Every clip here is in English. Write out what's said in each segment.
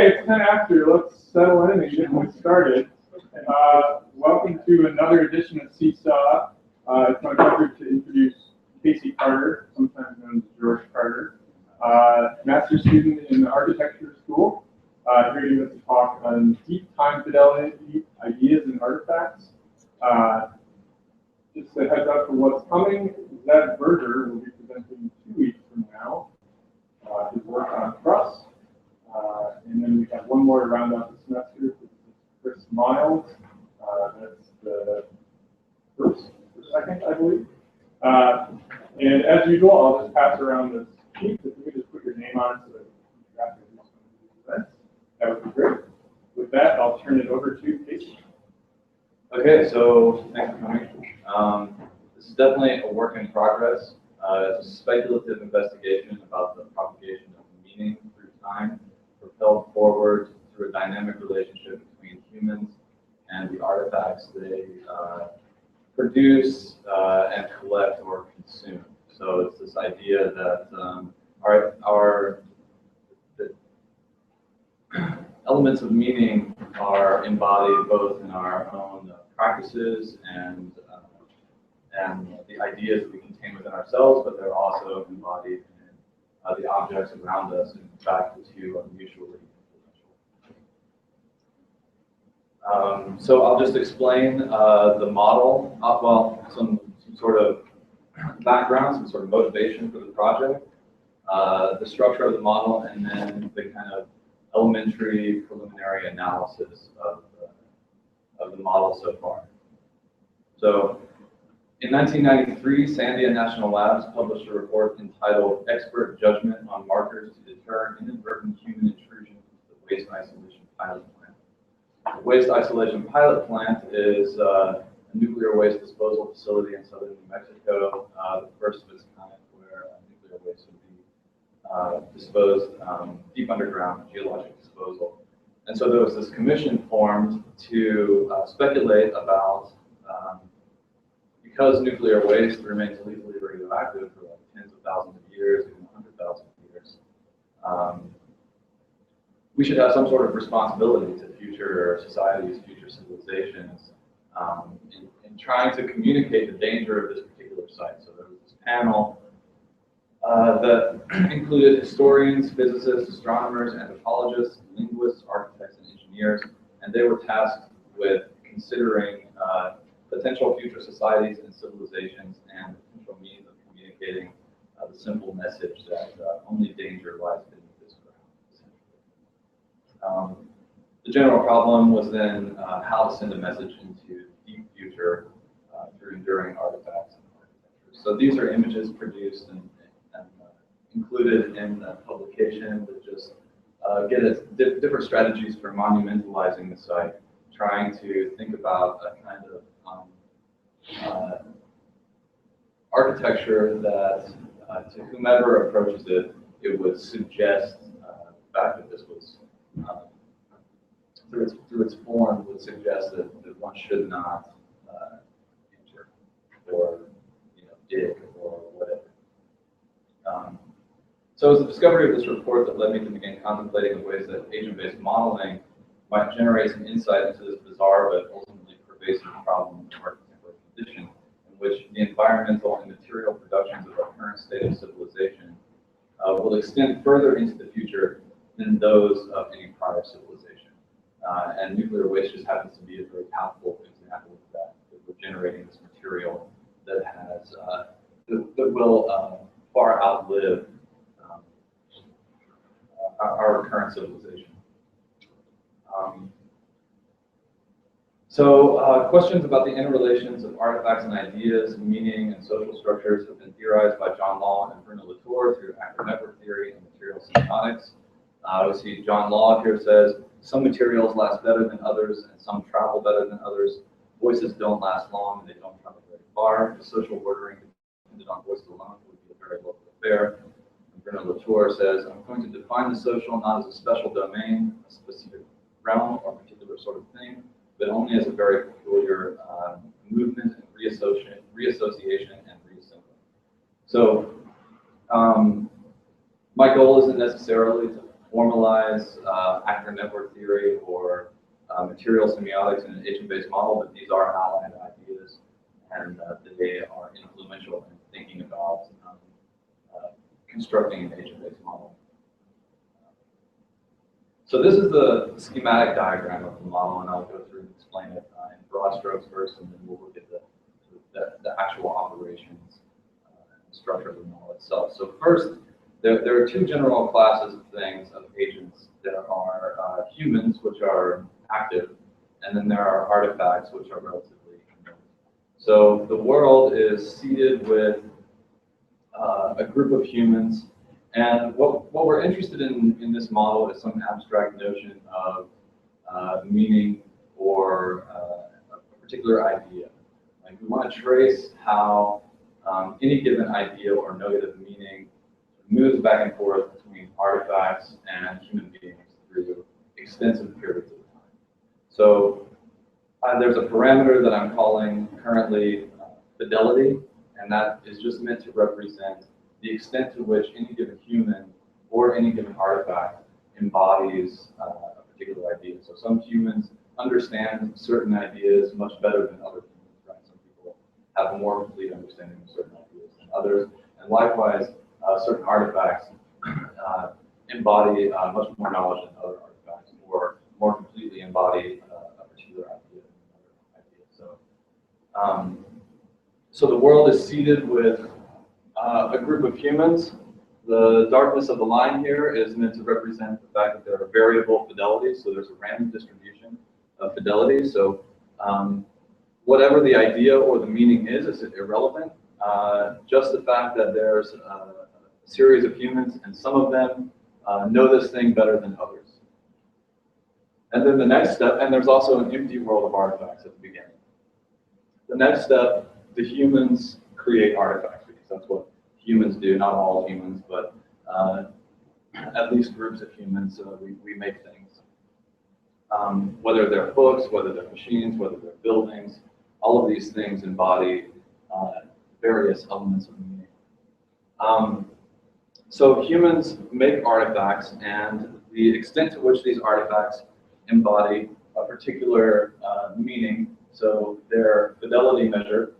it's 10 after. Let's settle in and get things started. Welcome to another edition of Csaaw. It's my pleasure to introduce Casey Carter, sometimes known as George Carter, master's student in the architecture school, here to give us a talk on deep time fidelity ideas and artifacts. Just a heads up for what's coming. Zed Berger will be presenting 2 weeks from now his work on trust. And then we have one more to round out the semester. This is Chris Miles. That's the first or second, I believe. And as usual, I'll just pass around this sheet. If you could just put your name on it so that you can track who's events, that would be great. With that, I'll turn it over to Casey. Okay, so thanks for coming. This is definitely a work in progress. It's a speculative investigation about the propagation of meaning through time, propelled forward through a dynamic relationship between humans and the artifacts they produce and collect or consume. So it's this idea that the elements of meaning are embodied both in our own practices and the ideas that we contain within ourselves, but they're also embodied in the objects around us. In fact, the two are mutually influential. So I'll just explain the model, some sort of background, some sort of motivation for the project, the structure of the model, and then the kind of elementary preliminary analysis of the model so far. So in 1993, Sandia National Labs published a report entitled Expert Judgment on Markers to Deter Inadvertent Human Intrusion into the Waste Isolation Pilot Plant. The Waste Isolation Pilot Plant is a nuclear waste disposal facility in southern New Mexico, the first of its kind where nuclear waste would be disposed deep underground, geologic disposal. And so there was this commission formed to speculate about, because nuclear waste remains lethally radioactive for like tens of thousands of years, even 100,000 years, we should have some sort of responsibility to future societies, future civilizations, in trying to communicate the danger of this particular site. So there was this panel that included historians, physicists, astronomers, anthropologists, linguists, architects, and engineers, and they were tasked with considering potential future societies and civilizations and potential means of communicating the simple message that only danger lies beneath this ground. The general problem was then how to send a message into the deep future through enduring artifacts and architecture. So these are images produced and included in the publication that just get at different strategies for monumentalizing the site, trying to think about a kind of architecture that, to whomever approaches it, it would suggest the fact that this was, through its form, would suggest that one should not enter or dig or whatever. So it was the discovery of this report that led me to begin contemplating the ways that agent-based modeling might generate some insight into this bizarre but ultimately pervasive problem of our contemporary condition, in which the environmental and material productions of our current state of civilization will extend further into the future than those of any prior civilization. And nuclear waste just happens to be a very powerful example of that. That we're generating this material that has that will far outlive our current civilization. So questions about the interrelations of artifacts and ideas, meaning, and social structures have been theorized by John Law and Bruno Latour through active network theory and material-semiotics. We see John Law here says, some materials last better than others and some travel better than others. Voices don't last long and they don't travel very far. The social ordering dependent on voice alone would be a very local affair. And Bruno Latour says, I'm going to define the social not as a special domain, a specific realm or particular sort of thing, but only as a very peculiar movement and reassociation and reassembling. So my goal isn't necessarily to formalize actor network theory or material semiotics in an agent-based model, but these are allied ideas, and they are influential in thinking about constructing an agent-based model. So this is the schematic diagram of the model, and I'll go through and explain it in broad strokes first, and then we'll look at the actual operations and structure of the model itself. So first, there are two general classes of things, of agents. There are humans, which are active, and then there are artifacts, which are relatively inert. So the world is seeded with a group of humans, and what we're interested in this model is some abstract notion of meaning or a particular idea. Like we want to trace how any given idea or nugget of meaning moves back and forth between artifacts and human beings through extensive periods of time. So there's a parameter that I'm calling currently fidelity, and that is just meant to represent the extent to which any given human or any given artifact embodies a particular idea. So some humans understand certain ideas much better than other humans, right? Some people have a more complete understanding of certain ideas than others, and likewise, certain artifacts embody much more knowledge than other artifacts, or more completely embody a particular idea than another idea. So the world is seeded with a group of humans. The darkness of the line here is meant to represent the fact that there are variable fidelities, so there's a random distribution of fidelity. So whatever the idea or the meaning is irrelevant. Just the fact that there's a series of humans, and some of them know this thing better than others. And then the next step, and there's also an empty world of artifacts at the beginning. The next step, the humans create artifacts, because that's what humans do, not all humans, but at least groups of humans, we make things. Whether they're books, whether they're machines, whether they're buildings, all of these things embody various elements of meaning. So humans make artifacts, and the extent to which these artifacts embody a particular meaning, so their fidelity measure,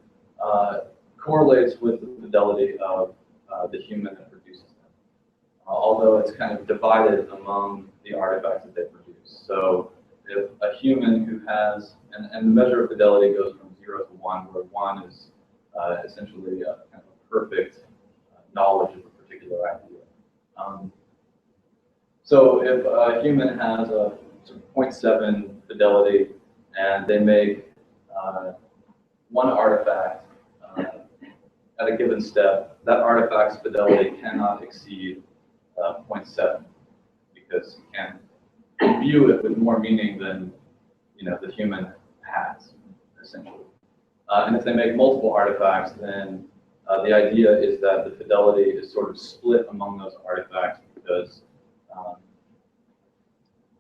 correlates with the fidelity of the human that produces them, although it's kind of divided among the artifacts that they produce. So if a human who has, and the measure of fidelity goes from 0 to 1, where 1 is essentially a kind of perfect knowledge of a particular idea. So if a human has a 0.7 fidelity and they make one artifact at a given step, that artifact's fidelity cannot exceed 0.7, because you can view it with more meaning than the human has, essentially. And if they make multiple artifacts, then the idea is that the fidelity is sort of split among those artifacts, because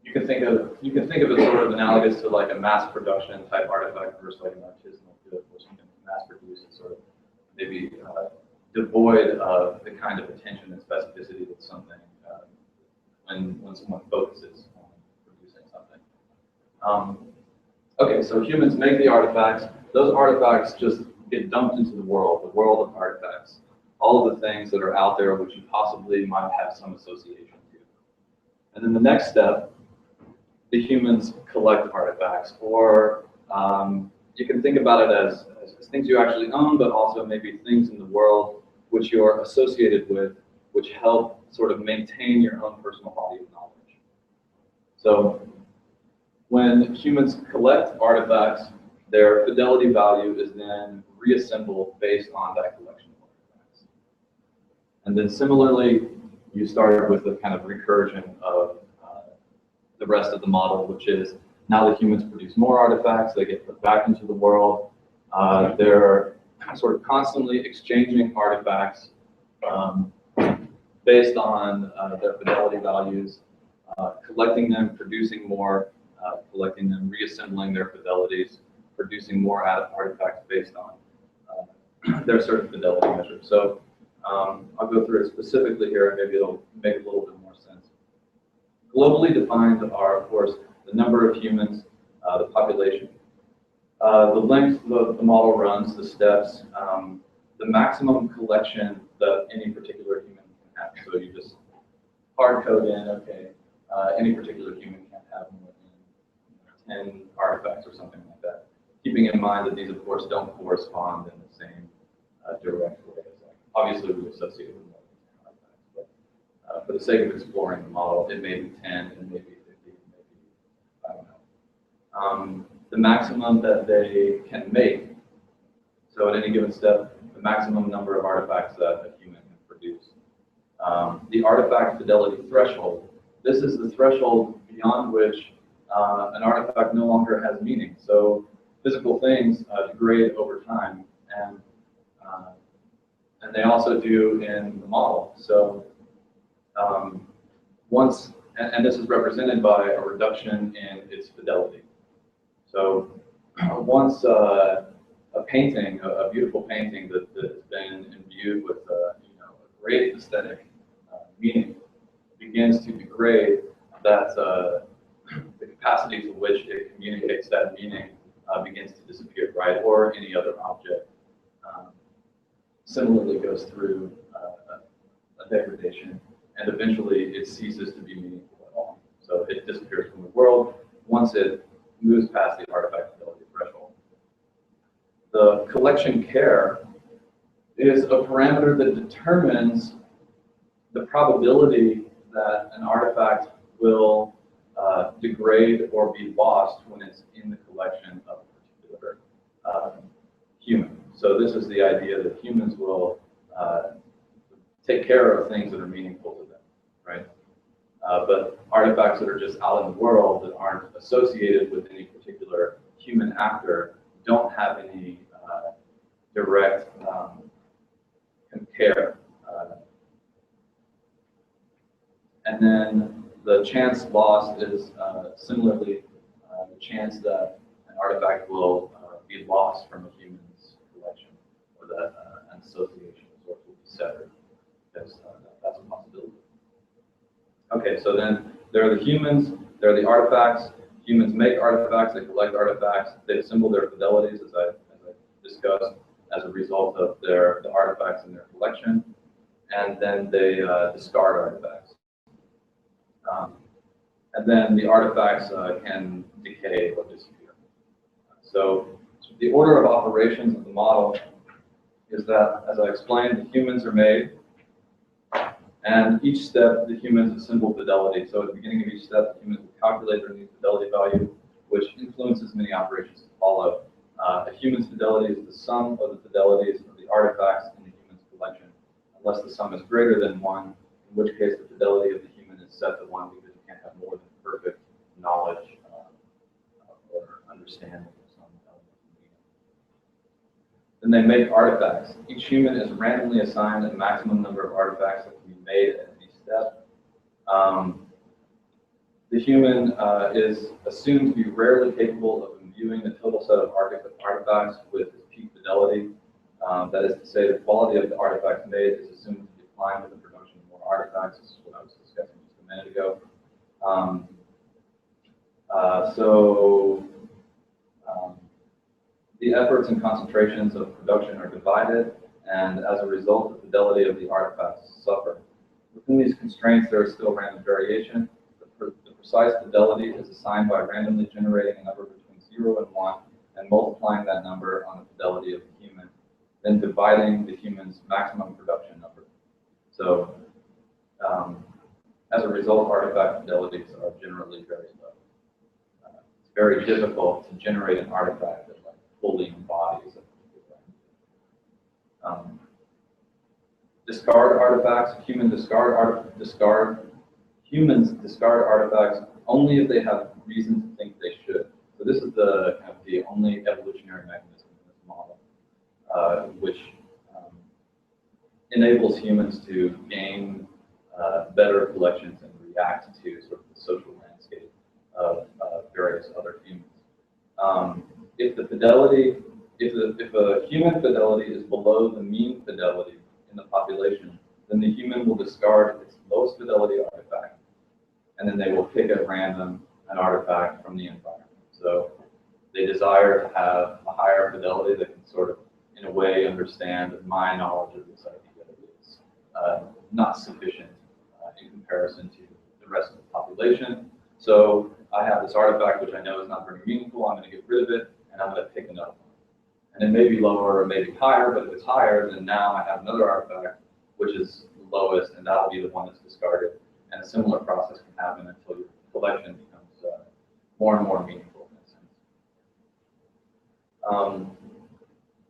you can think of it sort of analogous to like a mass production type artifact versus like an artisanal good, which you can mass produce and sort of maybe devoid of the kind of attention and specificity that something when someone focuses on producing something. Okay, so humans make the artifacts. Those artifacts just get dumped into the world of artifacts, all of the things that are out there which you possibly might have some association to. And then the next step, the humans collect artifacts, or you can think about it as things you actually own, but also maybe things in the world which you're associated with, which help sort of maintain your own personal body of knowledge. So when humans collect artifacts, their fidelity value is then reassembled based on that collection of artifacts. And then similarly, you start with the kind of recursion of the rest of the model, which is now the humans produce more artifacts, they get put back into the world. They're sort of constantly exchanging artifacts based on their fidelity values, collecting them, producing more, collecting them, reassembling their fidelities, producing more artifacts based on their certain fidelity measures. So I'll go through it specifically here, and maybe it'll make a little bit more sense. Globally defined are, of course, the number of humans, the population, the length the model runs, the steps, the maximum collection that any particular human can have. So you just hard code in, okay, any particular human can't have more than 10 artifacts or something like that. Keeping in mind that these, of course, don't correspond in the same direct way. Obviously, we associate with more than 10 artifacts, but for the sake of exploring the model, it may be 10, and maybe 50, maybe, I don't know. The maximum that they can make, so at any given step, the maximum number of artifacts that a human can produce. The artifact fidelity threshold. This is the threshold beyond which an artifact no longer has meaning. So physical things degrade over time, and they also do in the model. So once, and this is represented by a reduction in its fidelity. So once a painting, a beautiful painting that has been imbued with a great aesthetic meaning begins to degrade, that the capacity to which it communicates that meaning begins to disappear, right? Or any other object similarly goes through a degradation, and eventually it ceases to be meaningful at all. So it disappears from the world once it moves past the artifact fidelity threshold. The collection care is a parameter that determines the probability that an artifact will degrade or be lost when it's in the collection of a particular human. So this is the idea that humans will take care of things that are meaningful to them, right? But artifacts that are just out in the world that aren't associated with any particular human actor don't have any direct care. And then the chance lost is similarly the chance that an artifact will be lost from a human's collection, or that an association will be severed, because that's a possibility. Okay, so then there are the humans, there are the artifacts. Humans make artifacts, they collect artifacts, they assemble their fidelities, as I discussed, as a result of the artifacts in their collection, and then they discard artifacts. And then the artifacts can decay or disappear. So the order of operations of the model is that, as I explained, the humans are made, and each step the humans assemble fidelity. So at the beginning of each step, the humans will calculate their new fidelity value, which influences many operations to follow. A human's fidelity is the sum of the fidelities of the artifacts in the human's collection, unless the sum is greater than 1, in which case the fidelity of the human is set to 1, because you can't have more than perfect knowledge or understanding of some element. Then they make artifacts. Each human is randomly assigned a maximum number of artifacts that can be made at any step. The human is assumed to be rarely capable of imbuing the total set of artifacts with its peak fidelity. That is to say, the quality of the artifacts made is assumed to decline with the production of more artifacts. This is what I was discussing just a minute ago. The efforts and concentrations of production are divided, and as a result, the fidelity of the artifacts suffer. Within these constraints, there is still random variation. The precise fidelity is assigned by randomly generating a number between 0 and 1 and multiplying that number on the fidelity of the human, then dividing the human's maximum production number. So, as a result, artifact fidelities are generally very low. It's very difficult to generate an artifact that fully embodies it. Discard artifacts. Humans discard artifacts only if they have reason to think they should. So this is the only evolutionary mechanism in this model, which enables humans to gain better collections and react to sort of the social landscape of various other humans. If a human fidelity is below the mean fidelity in the population, then the human will discard its lowest fidelity artifact, and then they will pick at random an artifact from the environment. So they desire to have a higher fidelity that can sort of, in a way, understand that my knowledge of this idea is not sufficient in comparison to the rest of the population. So I have this artifact which I know is not very meaningful. I'm going to get rid of it, and I'm going to pick another one. And it may be lower or maybe higher, but if it's higher, then now I have another artifact which is the lowest, and that'll be the one that's discarded. And a similar process can happen until your collection becomes more and more meaningful in a sense.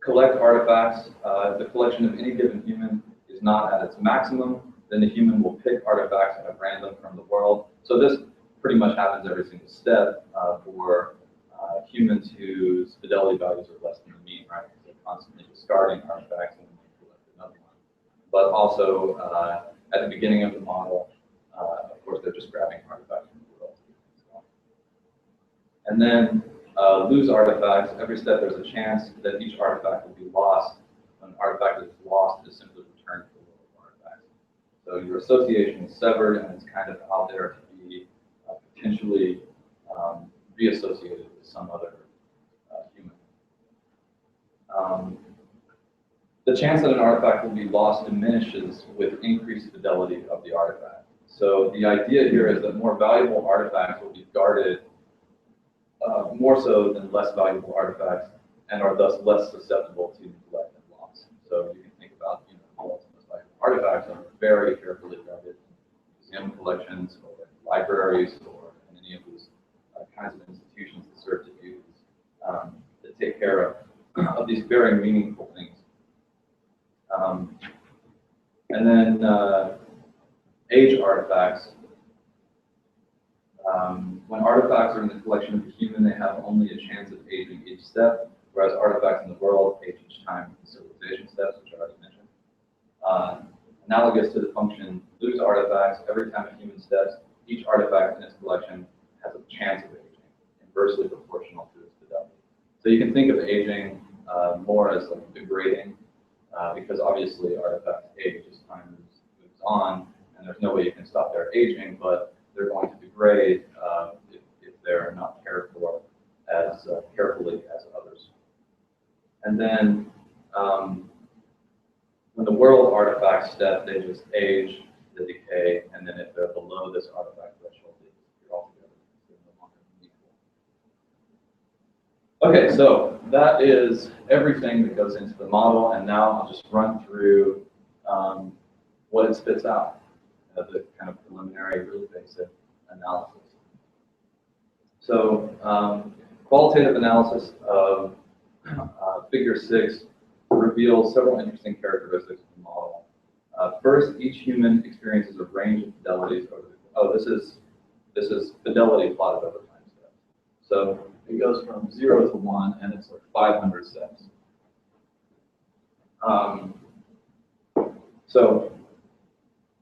Collect artifacts. If the collection of any given human is not at its maximum, then the human will pick artifacts at random from the world. So this pretty much happens every single step for humans whose fidelity values are less than the mean, right? Because they're constantly discarding artifacts and then they collect another one. But also at the beginning of the model, of course, they're just grabbing artifacts from the world. And then lose artifacts. Every step there's a chance that each artifact will be lost. When an artifact is lost, it is simply returned to the world of artifacts. So your association is severed, and it's kind of out there to be potentially reassociated with some other human. The chance that an artifact will be lost diminishes with increased fidelity of the artifact. So the idea here is that more valuable artifacts will be guarded more so than less valuable artifacts, and are thus less susceptible to neglect and loss. So you can think about, the most valuable artifacts are very carefully guarded in museum collections or libraries or in any of these kinds of institutions that serve to use that take care of these very meaningful things. And then age artifacts. When artifacts are in the collection of the human, they have only a chance of aging each step, whereas artifacts in the world age each time in civilization steps, which I already mentioned. Analogous to the function lose artifacts, every time a human steps, each artifact in its collection has a chance of aging, inversely proportional to its fidelity. So you can think of aging more as like degrading, because obviously artifacts age as time moves on, and there's no way you can stop their aging, but they're going to degrade if they're not cared for as carefully as others. And then when the world artifacts step, they just age, they decay, and then if they're below this artifact threshold, they're altogether no longer meaningful. Okay, so that is everything that goes into the model, and now I'll just run through what it spits out as a kind of preliminary, really basic analysis. So qualitative analysis of figure 6 reveals several interesting characteristics of the model. First, each human experiences a range of fidelities over the, this is fidelity plotted over time steps. So it goes from 0 to 1, and it's like 500 steps. So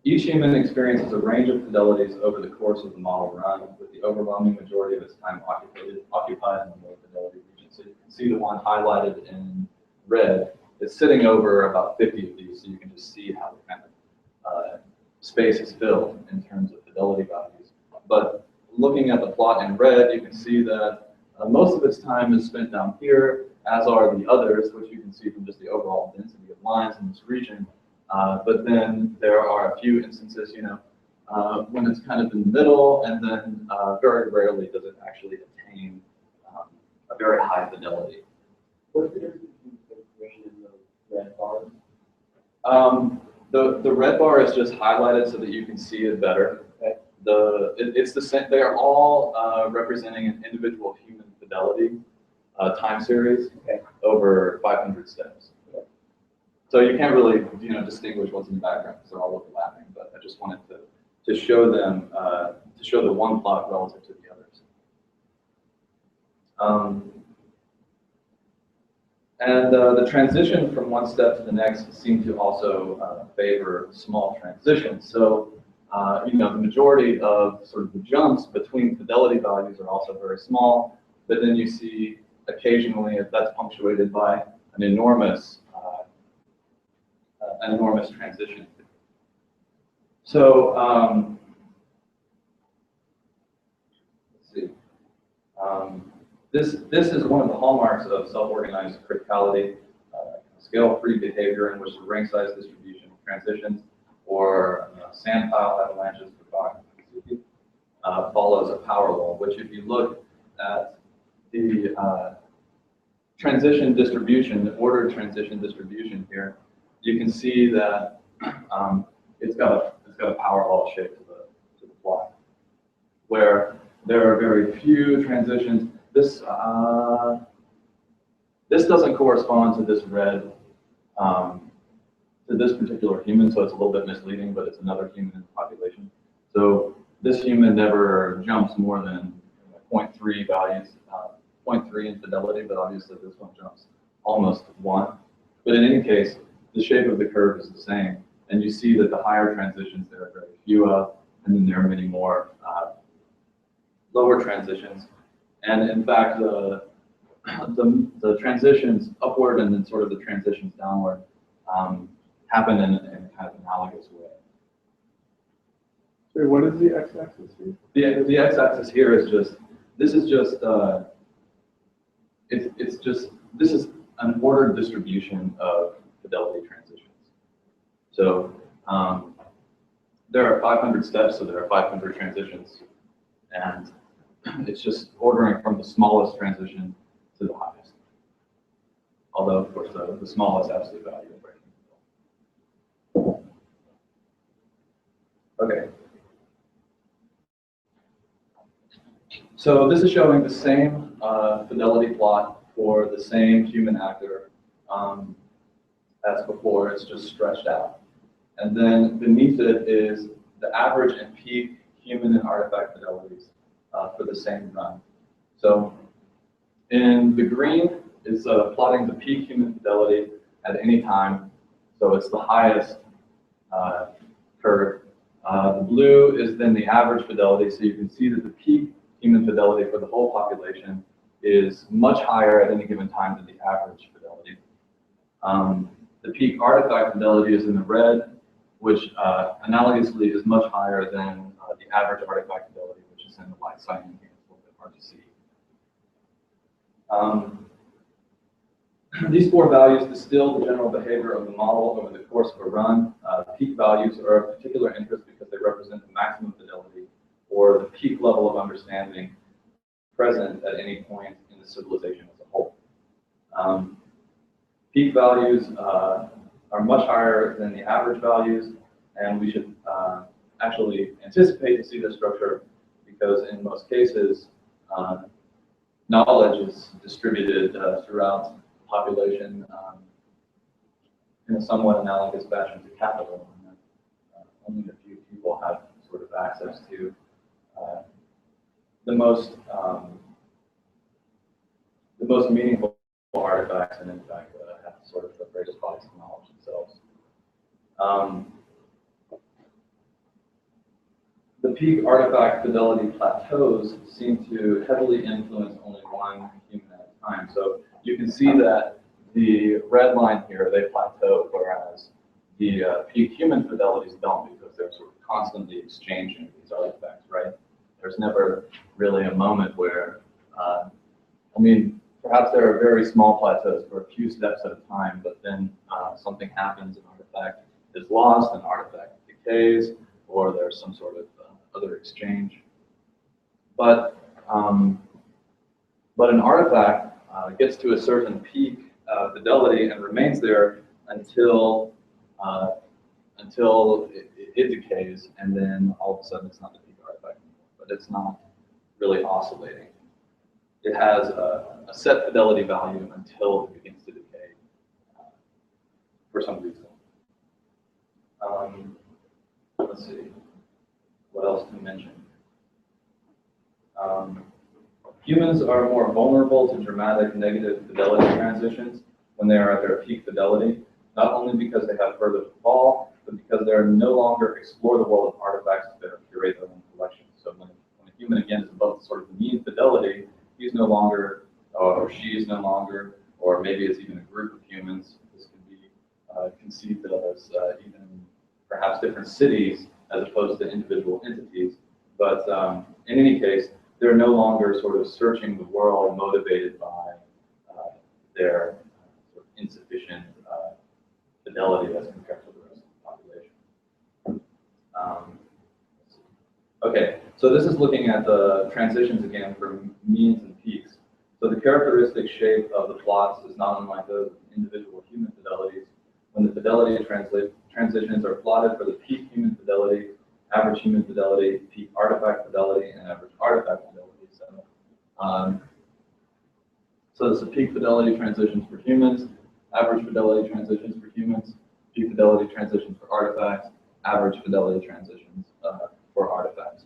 each human experiences a range of fidelities over the course of the model run, with the overwhelming majority of its time occupied in the low fidelity region. So you can see the one highlighted in red is sitting over about 50 of these, so you can just see how the kind of space is filled in terms of fidelity values. But looking at the plot in red, you can see that most of its time is spent down here, as are the others, which you can see from just the overall density of lines in this region. But then there are a few instances, when it's kind of in the middle, and then very rarely does it actually attain a very high fidelity. What's the difference between the green and the red bars? The red bar is just highlighted so that you can see it better. Okay. It's the same. They are all representing an individual human fidelity time series over 500 steps. So you can't really, distinguish what's in the background because they're all overlapping. But I just wanted to show them, to show the one plot relative to the others. And the transition from one step to the next seemed to also favor small transitions. So, the majority of sort of the jumps between fidelity values are also very small. But then you see occasionally, if that's punctuated by an enormous an enormous transition. So let's see. This is one of the hallmarks of self-organized criticality, scale-free behavior in which the ring size distribution of transitions or sand pile avalanches follows a power law, which if you look at the transition distribution, the ordered transition distribution here, you can see that it's got a power law shape to the plot, where there are very few transitions. This doesn't correspond to this red, to this particular human, so it's a little bit misleading, but it's another human in the population. So this human never jumps more than 0.3 values, 0.3 in fidelity, but obviously this one jumps almost 1. But in any case, the shape of the curve is the same, and you see that the higher transitions there are very few of, and then there are many more lower transitions. And in fact, the transitions upward and then sort of the transitions downward happen in a kind of analogous way. So what is the x-axis here? The x-axis here is just, this is an ordered distribution of fidelity transitions. So there are 500 steps, so there are 500 transitions, and it's just ordering from the smallest transition to the highest. Although, of course, the smallest absolute value of breaking. Okay. So this is showing the same fidelity plot for the same human actor as before. It's just stretched out. And then beneath it is the average and peak human and artifact fidelities for the same run. So in the green is plotting the peak human fidelity at any time. So it's the highest curve. The blue is then the average fidelity. So you can see that the peak human fidelity for the whole population is much higher at any given time than the average fidelity. The peak artifact fidelity is in the red, which analogously is much higher than the average artifact fidelity, which is in the light cyan here. It's a little bit hard to see. These four values distill the general behavior of the model over the course of a run. Peak values are of particular interest because they represent the maximum fidelity or the peak level of understanding present at any point in the civilization as a whole. Peak values are much higher than the average values, and we should actually anticipate to see this structure because in most cases, knowledge is distributed throughout the population in a somewhat analogous fashion to capital. Only a few people have sort of access to the most meaningful artifacts, and in fact have sort of the greatest bodies of knowledge themselves. The peak artifact fidelity plateaus seem to heavily influence only one human at a time. So you can see that the red line here, they plateau, whereas the peak human fidelities don't, because they're sort of constantly exchanging these artifacts, right? There's never really a moment where, I mean, perhaps there are very small plateaus for a few steps at a time, but then something happens, an artifact is lost, an artifact decays, or there's some sort of other exchange. But an artifact gets to a certain peak fidelity and remains there until it decays, and then all of a sudden it's not the peak artifact anymore, but it's not really oscillating. It has a set fidelity value until it begins to decay for some reason. Let's see, what else to mention? Humans are more vulnerable to dramatic negative fidelity transitions when they are at their peak fidelity, not only because they have further to fall, but because they are no longer explore the world of artifacts that are curate their own collections. So when a human again is above sort of mean fidelity, he's no longer, or she is no longer, or maybe it's even a group of humans. This could be conceived of as even perhaps different cities as opposed to individual entities. But in any case, they're no longer sort of searching the world motivated by their sort of insufficient fidelity as compared to the rest of the population. Okay, so this is looking at the transitions again from means and peaks. So the characteristic shape of the plots is not unlike those of individual human fidelities. When the fidelity transitions are plotted for the peak human fidelity, average human fidelity, peak artifact fidelity, and average artifact fidelity. So this is peak fidelity transitions for humans, average fidelity transitions for humans, peak fidelity transitions for artifacts, average fidelity transitions for artifacts.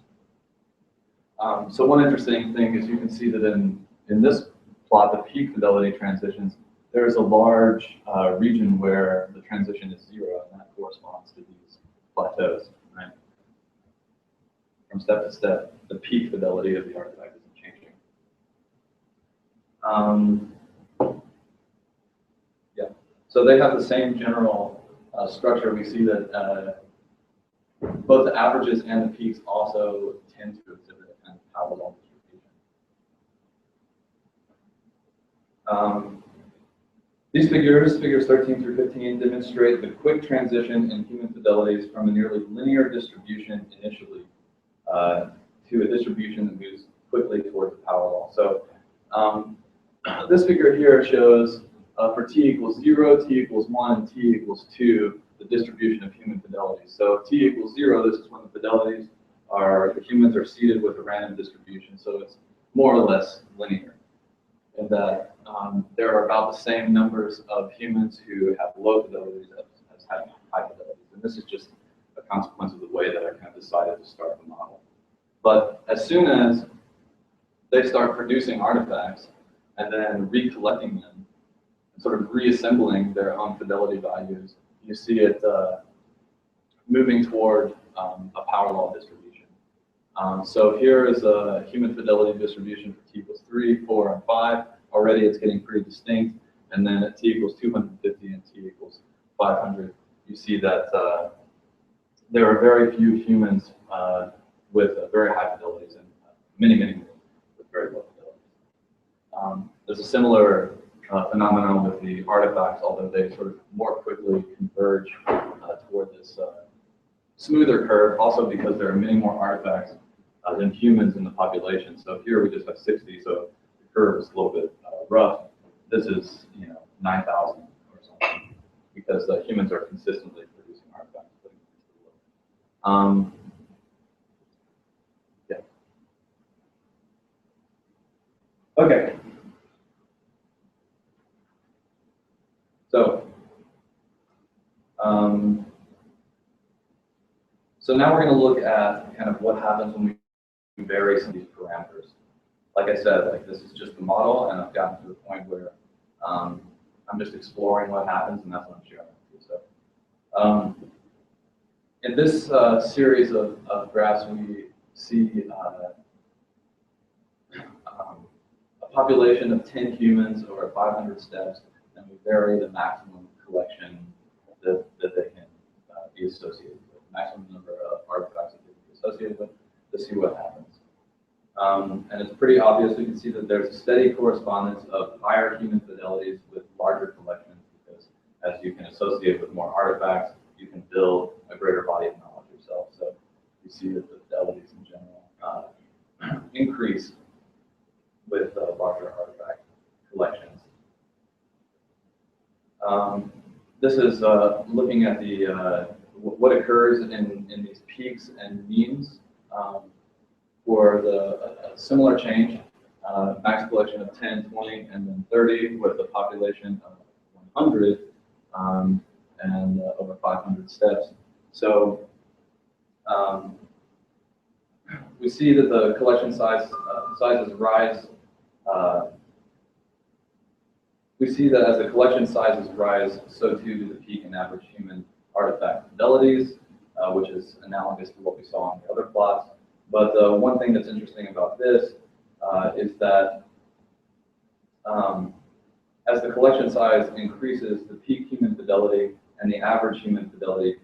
So one interesting thing is you can see that in this plot, the peak fidelity transitions, there's a large region where the transition is 0, and that corresponds to these plateaus, right? From step to step, the peak fidelity of the artifact isn't changing. Yeah, so they have the same general structure. We see that both the averages and the peaks also tend to exhibit a kind of parallel distribution. These figures 13 through 15, demonstrate the quick transition in human fidelities from a nearly linear distribution initially to a distribution that moves quickly towards the power law. So this figure here shows for t equals 0, t equals 1, and t equals 2, the distribution of human fidelities. So t equals 0, this is when the fidelities are, the humans are seeded with a random distribution, so it's more or less linear. And that there are about the same numbers of humans who have low fidelities as have high fidelities. And this is just a consequence of the way that I kind of decided to start the model. But as soon as they start producing artifacts and then recollecting them, and sort of reassembling their own fidelity values, you see it moving toward a power law distribution. So here is a human fidelity distribution for t equals 3, 4, and 5. Already it's getting pretty distinct. And then at t equals 250 and t equals 500, you see that there are very few humans with very high fidelities and many more with very low fidelities. There's a similar phenomenon with the artifacts, although they sort of more quickly converge toward this smoother curve, also because there are many more artifacts than humans in the population. So here we just have 60, so the curve is a little bit rough. This is 9,000 or something, because humans are consistently producing artifacts. Yeah. Okay. So now we're going to look at kind of what happens when we vary some of these parameters. Like I said, like this is just the model, and I've gotten to the point where I'm just exploring what happens, and that's what I'm sharing with you. So in this series of graphs, we see a population of 10 humans over 500 steps, and we vary the maximum collection that they can be associated with, maximum number of artifacts that they can be associated with, to see what happens. And it's pretty obvious. We can see that there's a steady correspondence of higher human fidelities with larger collections, because as you can associate with more artifacts, you can build a greater body of knowledge yourself. So you see that the fidelities in general increase with larger artifact collections. This is looking at the what occurs in these peaks and means for the similar change, max collection of 10, 20, and then 30 with a population of 100 and over 500 steps. So we see that the collection sizes rise. We see that as the collection sizes rise, so too do the peak and average human artifact fidelities, which is analogous to what we saw on the other plots. But one thing that's interesting about this is that as the collection size increases, the peak human fidelity and the average human fidelity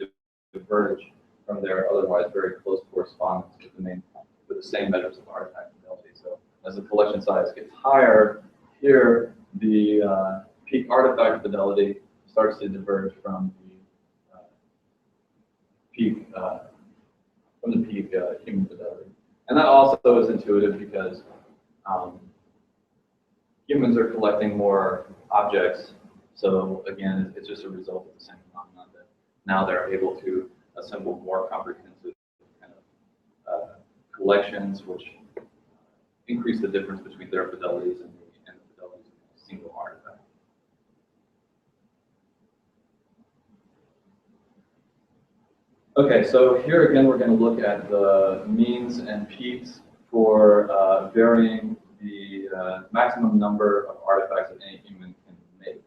diverge from their otherwise very close correspondence with the same measures of artifact fidelity. So as the collection size gets higher, here the peak artifact fidelity starts to diverge from the peak human fidelity. And that also is intuitive because humans are collecting more objects. So again, it's just a result of the same phenomenon that now they're able to assemble more comprehensive kind of collections, which increase the difference between their fidelities and the fidelities of a single artifact. Okay, so here again, we're going to look at the means and peaks for varying the maximum number of artifacts that any human can make.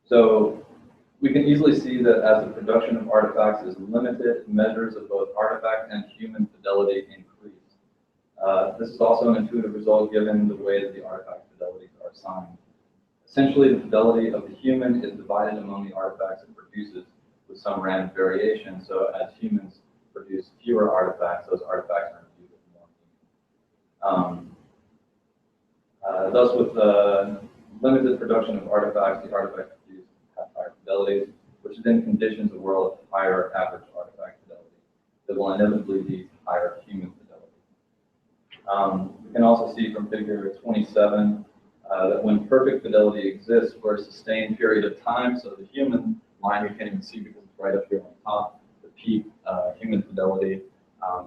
So we can easily see that as the production of artifacts is limited, measures of both artifact and human fidelity increase. This is also an intuitive result given the way that the artifact fidelities are assigned. Essentially, the fidelity of the human is divided among the artifacts it produces with some random variation. So as humans produce fewer artifacts, those artifacts are imbued with more. Thus, with the limited production of artifacts, the artifacts produced have higher fidelities, which then conditions a world of higher average artifact fidelity that will inevitably lead to higher human fidelity. We can also see from figure 27 that when perfect fidelity exists for a sustained period of time, so the human line you can't even see because it's right up here on top, the peak human fidelity,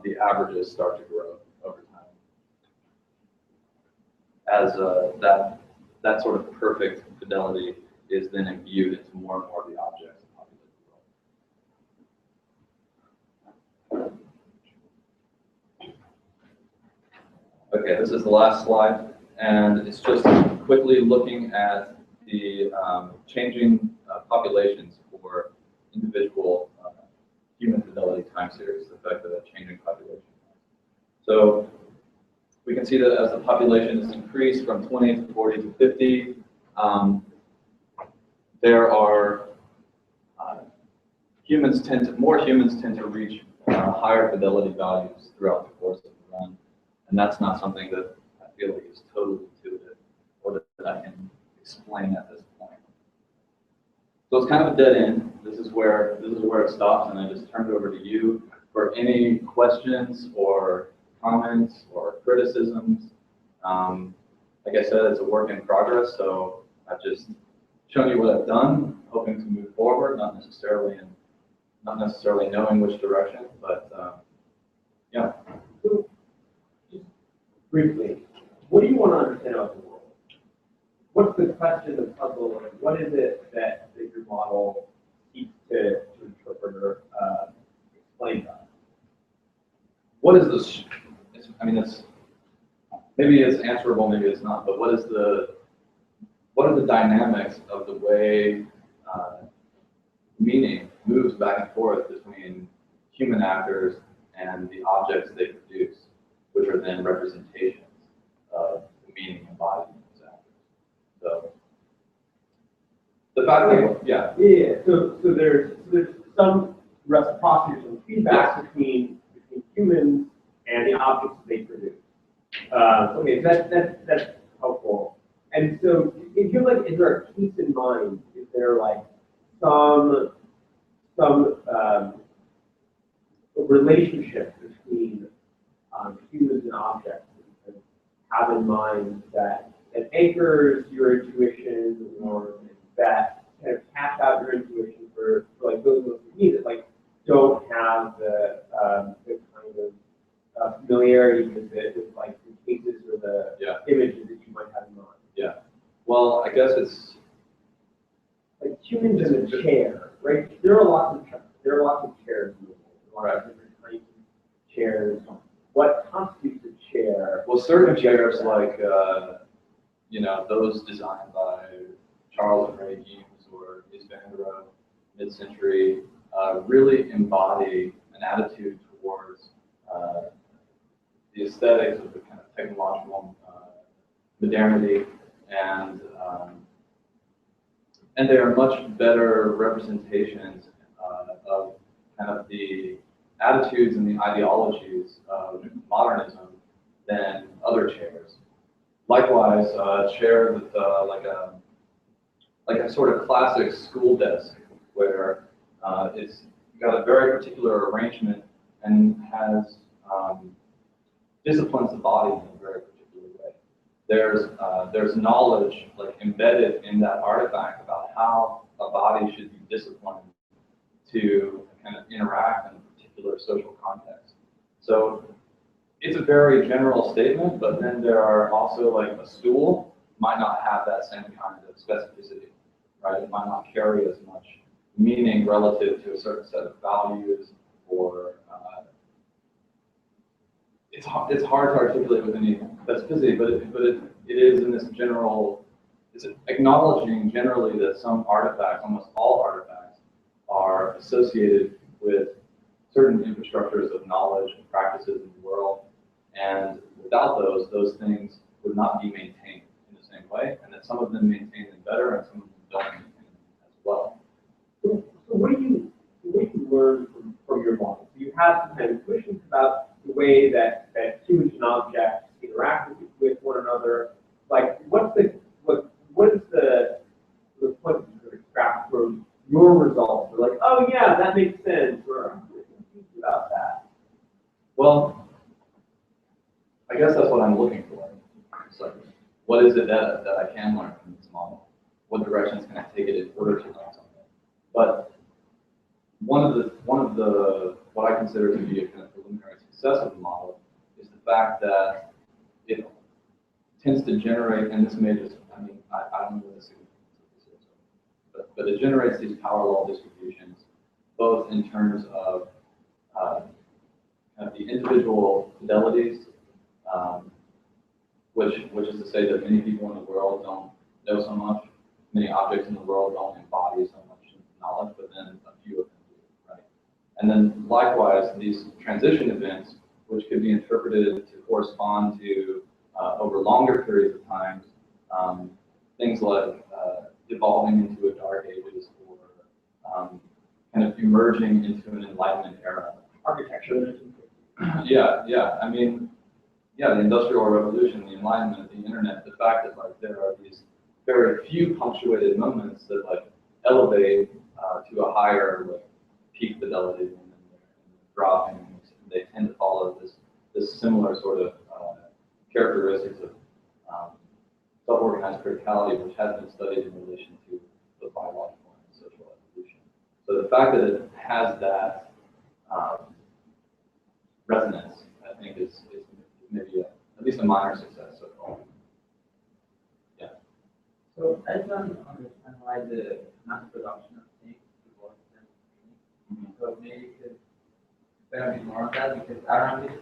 the averages start to grow over time. As that sort of perfect fidelity is then imbued into more and more of the objects in the populated world. Okay, this is the last slide, and it's just quickly looking at the changing populations for individual human fidelity time series, the effect of that changing population. So we can see that as the population is increased from 20 to 40 to 50, there are more humans tend to reach higher fidelity values throughout the course of the run, and that's not something that I feel like is totally intuitive or that I can explain at this point. So it's kind of a dead end. This is where it stops, and I just turn it over to you for any questions or comments or criticisms. Like I said, it's a work in progress, so I've just shown you what I've done, hoping to move forward, not necessarily knowing which direction, but yeah. So, just briefly, what do you want to understand about the world? What's the question, the puzzle, and what is it that your model seeks to interpret or explain to us? What is this? I mean, maybe it's answerable, maybe it's not. But what are the dynamics of the way meaning moves back and forth between human actors and the objects they produce, which are then representations of the meaning embodied in those actors. So the fact that So there's some reciprocity, some feedback between humans and the objects that they produce. Okay, that's helpful. And so, if you're like, is there a case in mind? Is there like some relationship between humans and objects, and have in mind that anchors your intuition, or that kind of cash out your intuition for like those of you that like don't have the kind of familiarity with like the cases or the images that you might have in mind. Yeah. Well, I guess it's like humans in a chair, right? There are lots of chairs in the world. There are lots of different kinds of chairs. What constitutes a chair? Well, certain chairs like those designed by Charles and Ray Eames or Mies van der Rohe, mid-century, really embody an attitude towards the aesthetics of the kind of technological modernity and and they are much better representations of kind of the attitudes and the ideologies of modernism than other chairs. Likewise, a chair with like a sort of classic school desk where it's got a very particular arrangement and has disciplines the body in a very particular way. There's knowledge like embedded in that artifact about how a body should be disciplined to kind of interact in a particular social context. So it's a very general statement, but then there are also like a stool might not have that same kind of specificity, right? It might not carry as much meaning relative to a certain set of values, or it's hard to articulate with any specificity, but it is in this general, it's acknowledging generally that some artifacts, almost all artifacts, are associated with certain infrastructures of knowledge and practices in the world, and without those things would not be maintained in the same way, and that some of them maintain them better and some of them don't maintain them as well. So what do you learn from your model? You have some kind of intuitions about the way that humans and objects interact with one another. Like, what is the point you extract from your results? You're like, oh yeah, that makes sense. Or I'm confused about that. Well, I guess that's what I'm looking for. It's like, what is it that I can learn from this model? What directions can I take it in order to learn something? But one of the what I consider to be a kind of preliminary success of the model is the fact that it tends to generate, and this may just, I mean, I don't know what the significance of this is, but it generates these power law distributions, both in terms of kind of the individual fidelities, which is to say that many people in the world don't know so much, many objects in the world don't embody so much knowledge, but then a few of them do, right? And then likewise, these transition events, which could be interpreted to correspond to over longer periods of time, things like evolving into a dark ages or kind of emerging into an enlightenment era. Architecture. Yeah. I mean, yeah, the Industrial Revolution, the Enlightenment, the Internet, the fact that like there are these very few punctuated moments that like elevate to a higher like peak fidelity and then they're dropping. And they tend to follow this similar sort of characteristics of self-organized criticality, which has been studied in relation to the biological and social evolution. So the fact that it has that resonance, I think, is maybe at least a minor success so far. Yeah. So I don't understand why the mass production of things was meaning. So maybe you could spend a bit more on that, because around this,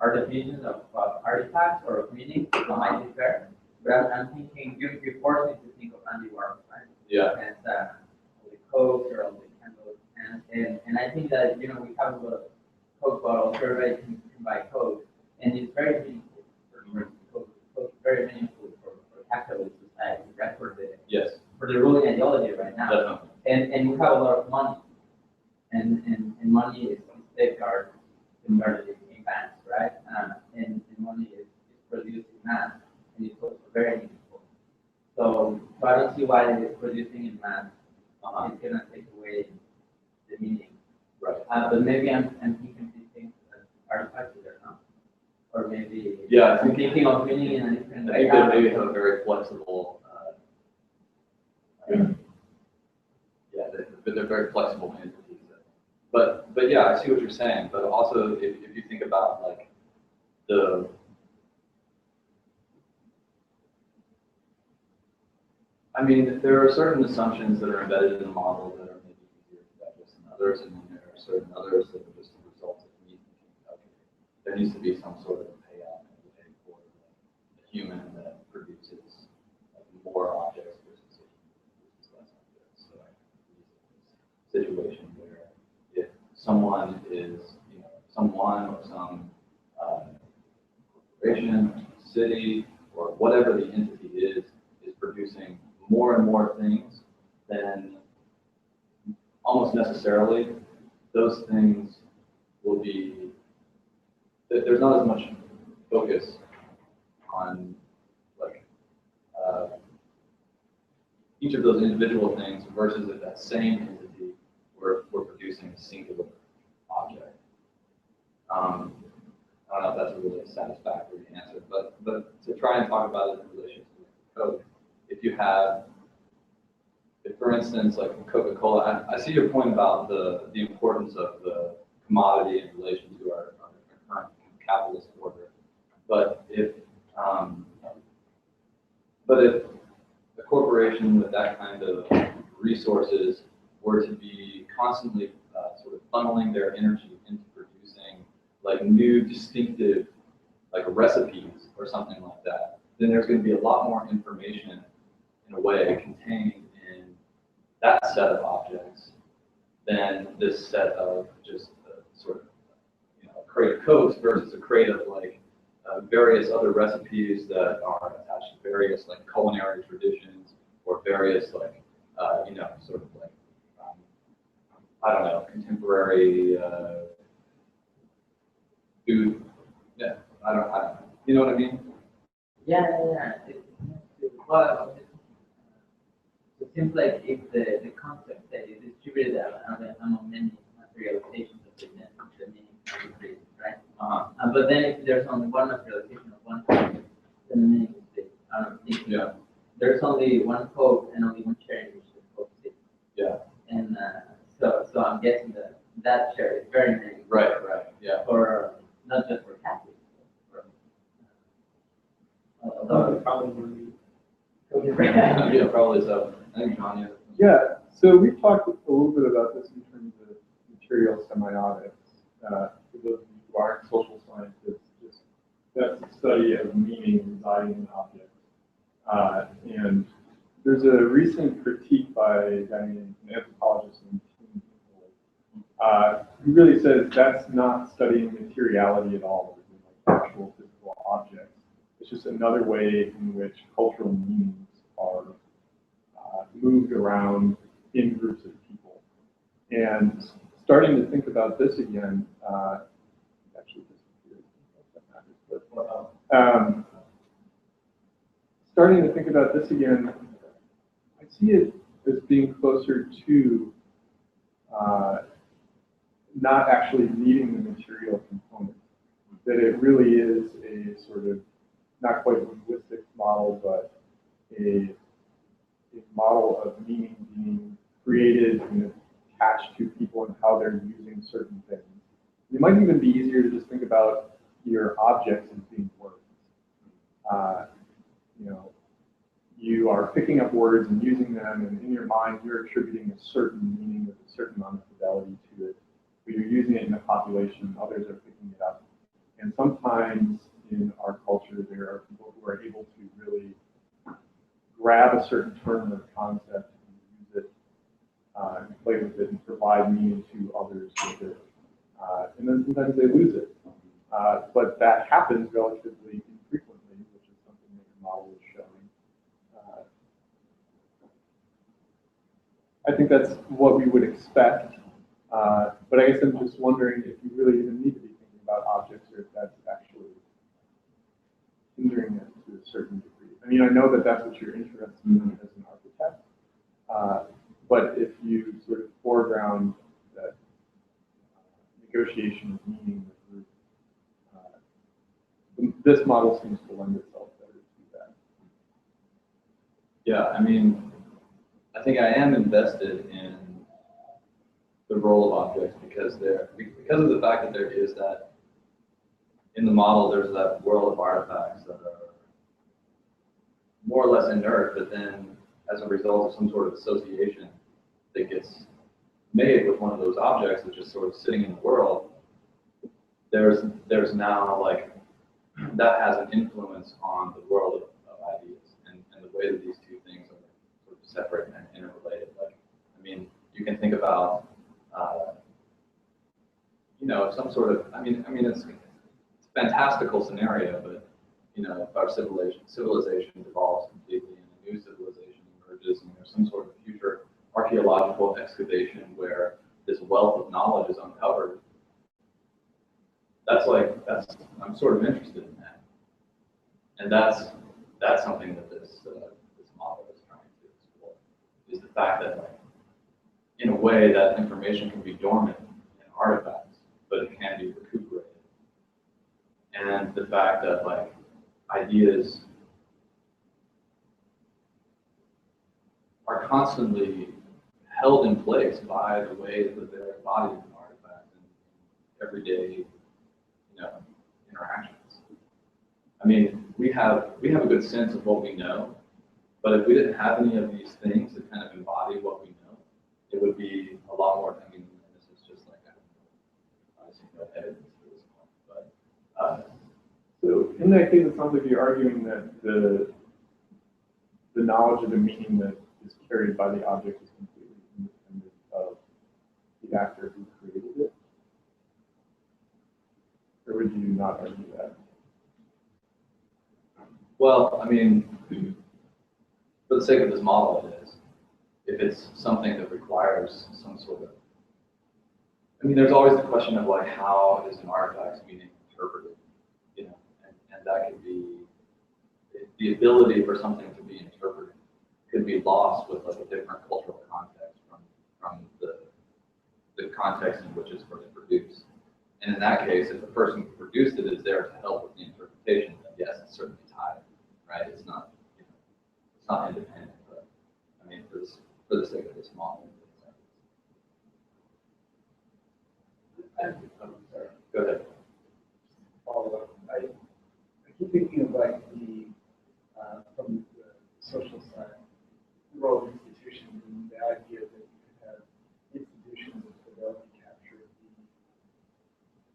our definitions of artifacts or of meaning might differ. But I'm thinking you force me to think of Andy Warhol, right? Yeah. And all the coats or all the candles, and I think that we have a lot of Coke bottles surveyed by Coke, and it's very meaningful for very meaningful for capitalist society, right? For the ruling ideology right now. Definitely. And we have a lot of money, and money is safeguarded in banks, right? And money is produced in mass, and it's also very meaningful. So I don't see why it is producing in mass. It's gonna take away the meaning. Right. But maybe I'm thinking these things as artifacts there, no? Or maybe Yeah, I'm thinking of meaning in a different I way. think they maybe have a very flexible. They're very flexible entities. But yeah, I see what you're saying. But also, if you think about like I mean, there are certain assumptions that are embedded in the model that are maybe easier to digest than others, and then there are certain others that are just the result of me thinking, okay, there needs to be some sort of payout for the human that produces like, more objects versus less objects. So I use this situation where if someone is, someone or some corporation, city, or whatever the entity is producing more and more things then almost necessarily those things will be, there's not as much focus on like each of those individual things versus if that same entity we're producing a singular object. I don't know if that's a really satisfactory answer, but to try and talk about it in relation to code, if you have, if for instance, like Coca-Cola, I see your point about the importance of the commodity in relation to our current capitalist order, but if a corporation with that kind of resources were to be constantly sort of funneling their energy into producing like new distinctive like recipes or something like that, then there's going to be a lot more information in a way contained in that set of objects than this set of just sort of, you know, a crate of Cokes versus a crate of like various other recipes that are attached to various like culinary traditions or various like, you know, sort of like, I don't know, contemporary food. Yeah, I don't know. You know what I mean? Yeah. Well, it seems like if the concept that is distributed among many materializations of the meaning is increased, right? But then if there's only one materialization of one concept, then the meaning is big. I don't think. Yeah. There's only one Coke and only one cherry, which is Coke six. Yeah. And so I'm guessing that share is very many. Right. Yeah. For not just for Catholics. Yeah, probably so. I think Tanya. Yeah, so we talked a little bit about this in terms of material-semiotics. For those of you who aren't social scientists, that's the study of meaning residing in objects. And there's a recent critique by a guy named an anthropologist named Tim Hinckley, who really says that's not studying materiality at all, like actual physical objects. It's just another way in which cultural meanings are moved around in groups of people. And starting to think about this again, actually starting to think about this again, I see it as being closer to not actually needing the material component. That it really is a sort of, not quite linguistics model, but a model of meaning being created and attached to people and how they're using certain things. It might even be easier to just think about your objects as being words. You know, you are picking up words and using them, and in your mind, you're attributing a certain meaning with a certain amount of fidelity to it. But you're using it in a population, others are picking it up. And sometimes in our culture, there are people who are able to really grab a certain term or concept and use it, and play with it, and provide meaning to others with it. And then sometimes they lose it. But that happens relatively infrequently, which is something that your model is showing. I think that's what we would expect. But I guess I'm just wondering if you really even need to be thinking about objects, or if that's actually hindering it to a certain degree. I mean, I know that that's what you're interested in as an architect, but if you sort of foreground that negotiation of meaning with group, this model seems to lend itself better to that. Yeah, I mean, I think I am invested in the role of objects because of the fact that there is that, in the model, there's that world of artifacts that are more or less inert, but then as a result of some sort of association that gets made with one of those objects that's just sort of sitting in the world, there's now like, that has an influence on the world of ideas and the way that these two things are sort of separate and interrelated. Like, I mean, you can think about, you know, some sort of, I mean, it's a fantastical scenario, but, you know, if our civilization devolves completely and a new civilization emerges and there's some sort of future archaeological excavation where this wealth of knowledge is uncovered, I'm sort of interested in that. And that's something that this model is trying to explore, is the fact that, like, in a way, that information can be dormant in artifacts, but it can be recuperated. And the fact that, like, ideas are constantly held in place by the way that they're embodied in artifacts and everyday, interactions. I mean, we have a good sense of what we know, but if we didn't have any of these things that kind of embody what we know, it would be a lot more. I mean, this is just like, obviously no evidence for this point, but so in that case, it sounds like you're arguing that the knowledge of the meaning that is carried by the object is completely independent of the actor who created it. Or would you not argue that? well, I mean, for the sake of this model, it is. If it's something that requires some sort of, I mean, there's always the question of, like, how is an artifact's meaning interpreted, and that could be, the ability for something to be interpreted could be lost with, like, a different cultural context from the context in which it's first produced. And in that case, if the person who produced it is there to help with the interpretation, then yes, it's certainly tied, right? It's not, it's not independent, but I mean, for the sake of this model. Go ahead. Follow up. I keep thinking of, like, from the social side, the role of institutions and the idea that you could have institutions of fidelity capture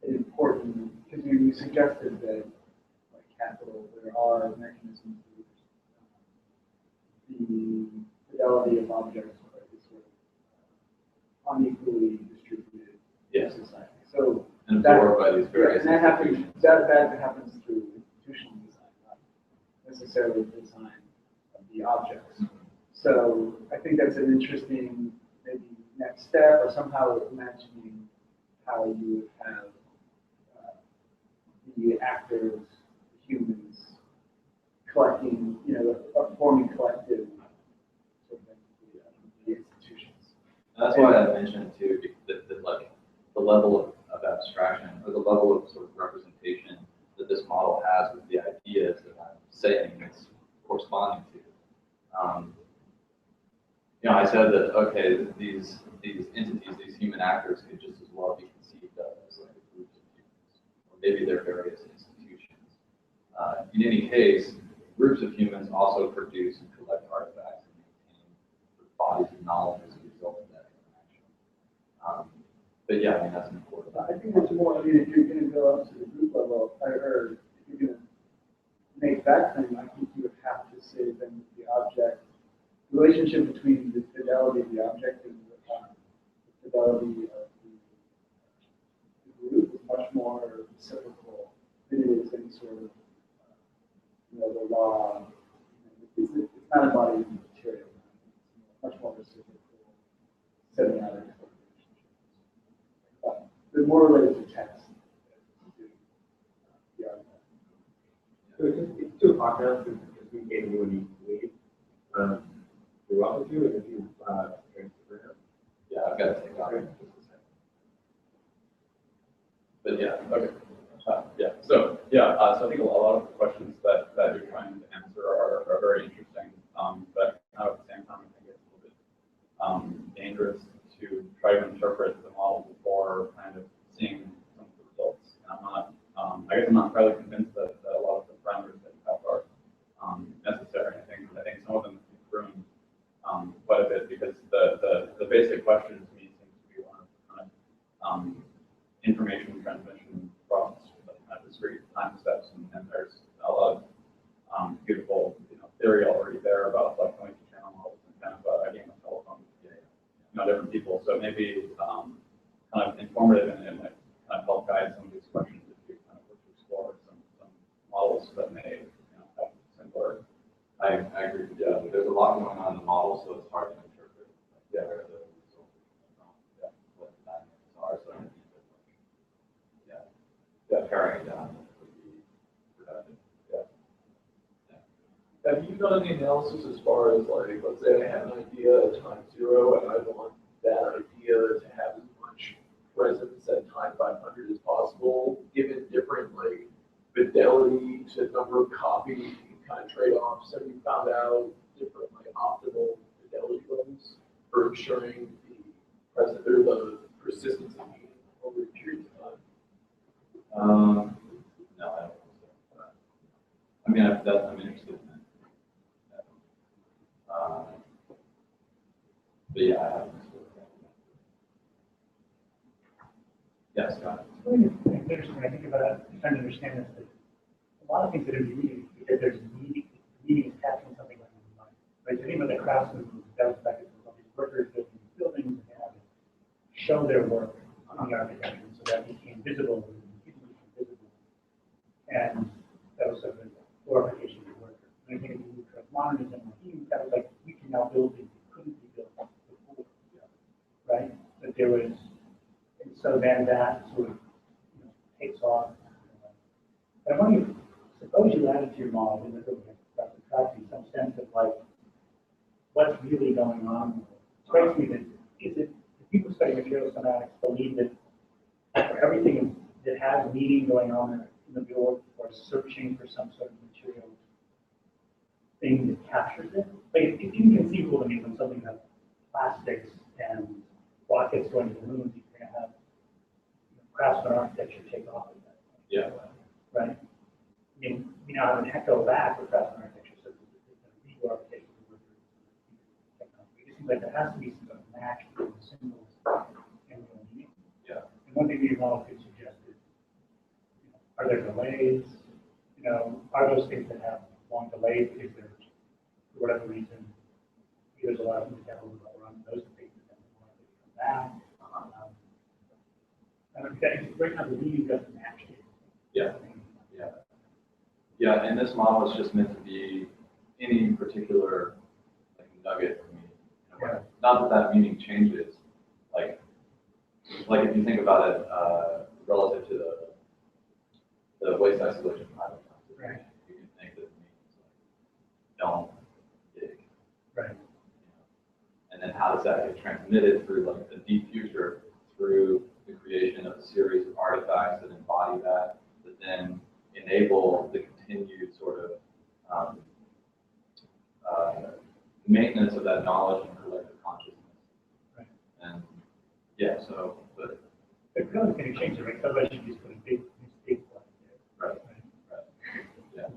an important, because you suggested that, like capital, there are mechanisms to the fidelity of objects is sort of unequally distributed Yes. in society. So And absorbed by these various and that happens. institutions. That happens through institutional design, not necessarily the design of the objects. So I think that's an interesting maybe next step, or somehow imagining how you would have the actors, the humans, collecting, forming collective sort of the institutions. And that's why I mentioned too, that like the level of abstraction or the level of sort of representation that this model has with the ideas that I'm saying it's corresponding to. I said that, okay, these entities, these human actors could just as well be conceived of as like groups of humans, or maybe they're various institutions. In any case, groups of humans also produce and collect artifacts and maintain bodies of knowledge as a result of that interaction. But yeah, I mean, that's an important. I think it's more, if you're going to go up to the group level, or if you're going to make that claim, I think you would have to say then the object, relationship between the fidelity of the object and the fidelity of the group is much more reciprocal than it is any sort of, the law. It's not embodied in material. It's much more reciprocal, setting out relationships. But they're more related to text. So it's to a podcast because we gave you an equally. You're welcome to, and if you transfer him. Yeah, I've got to take off in just a second. But yeah, okay. So I think a lot of the questions that you're trying to answer are very interesting, but at the same time, I think it's a little bit dangerous to try to interpret the model before kind of seeing some of the results. And I guess I'm not entirely convinced that a lot of the parameters that you have are necessary. I think some of them can be pruned quite a bit, because the basic question to me seems to be one of kind of information transmission across kind of discrete time steps, and there's a lot of beautiful theory already there about like multi-channel models and kind of a game of telephone, different people. So maybe kind of informative and like kind of help guide some of these questions if you kind of work to explore some models that may have similar. I agree with you. There's a lot going on in the model, so it's hard to interpret. Yeah, you done any analysis as far as like, let's say I have an idea at time 0 and I want that idea to have as much presence at time 500 as possible, given different like fidelity to number of copies, kind of trade-offs? Have you found out different like optimal fidelity levels for ensuring the present or the persistence of meaning over periods of time? No, I don't think so. I mean, I'm interested in that. But yeah, I haven't. Yes, Scott. It's interesting when I think about it, I'm trying to understand this, that a lot of things that are unique because there's meaning attaching something like in mind. Right? So think about the craftsmen who developed back in all these workers building buildings and have it show their work on the architecture, so that became visible and visible. And that was sort of a glorification of the worker. And I think if you look at modernism, that was like we can now build things that couldn't be built before. Right? But there was, and so then that sort of takes off. But I wonder, suppose you added to your model in the subtracting some sense of like what's really going on. It strikes me that is it the people studying material semiotics believe that for everything that has meaning going on in the world, or searching for some sort of material thing that captures it. Like it's inconceivable to me when something has plastics and rockets going to the moon, you're going to have craftsman architecture take off at that point. Yeah. Right? I mean, we now have an echo back with craftsman architecture, so it's a legal architecture. It seems like there has to be some sort of match between the symbols and the meaning. Yeah. And one thing your model could suggest is, are there delays? Are those things that have long delays because they're, for whatever reason, there's a lot of things that have a little bit run those things that want to come back. Right now, the meaning doesn't match it. Yeah. Yeah. Yeah, and this model is just meant to be any particular like, nugget for me. Yeah. Not that meaning changes. Like if you think about it relative to the waste isolation pilot, Right. you can think that it means like don't dig. Right. And then how does that get transmitted through like the deep future through the creation of a series of artifacts that embody that then enable the continued sort of maintenance of that knowledge and collective consciousness. Right. And yeah, so, but. But color's going to change it, right? Otherwise, you just put a big flag there. Right. Right. Yeah.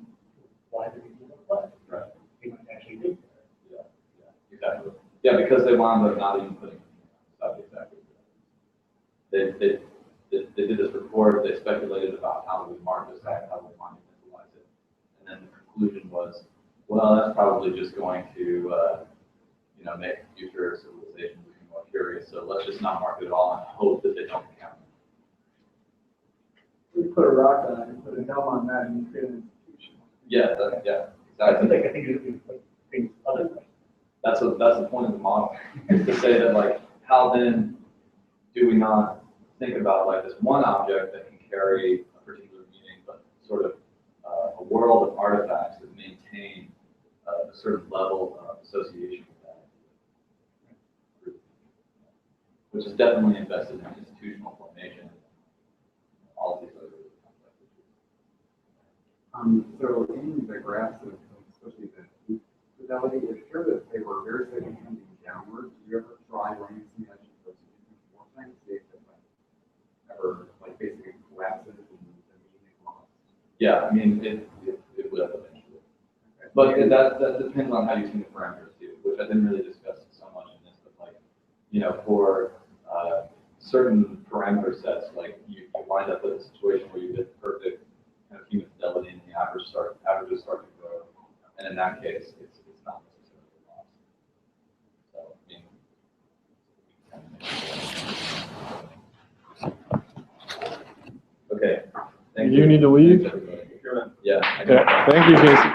Why do people look black? Right. They might actually be there. Yeah. Yeah. Exactly. Yeah, because they wound up not even putting subject exactly. They did this report, they speculated about how we mark this act, how we monumentalize it. And then the conclusion was, well, that's probably just going to, make future civilizations become more curious. So let's just not mark it at all and hope that they don't count. We put a rock on it and put a dome on that and you create an institution. Yeah, I exactly. think it would be things other ways. That's the point of the model, is to say that like, how then do we not think about like this one object that can carry a particular meaning, but sort of a world of artifacts that maintain a certain level of association with that, which is definitely invested in institutional formation, all of these other complex issues. So in the graphs of especially the fidelity, it appeared that they were very steady trending downward. Do you ever try running simulations of more times, see if it ever like basically collapses and the meaning lost? Yeah, I mean it will eventually, but that depends on how you tune the parameters too, which I didn't really discuss so much in this, but like for certain parameter sets, like you wind up with a situation where you get perfect kind of human fidelity and the averages start to grow, and in that case, it's not necessarily lost. So I mean, okay. Thank you. You need to leave? Thanks, everybody. Yeah. Yeah. Thank you, Casey.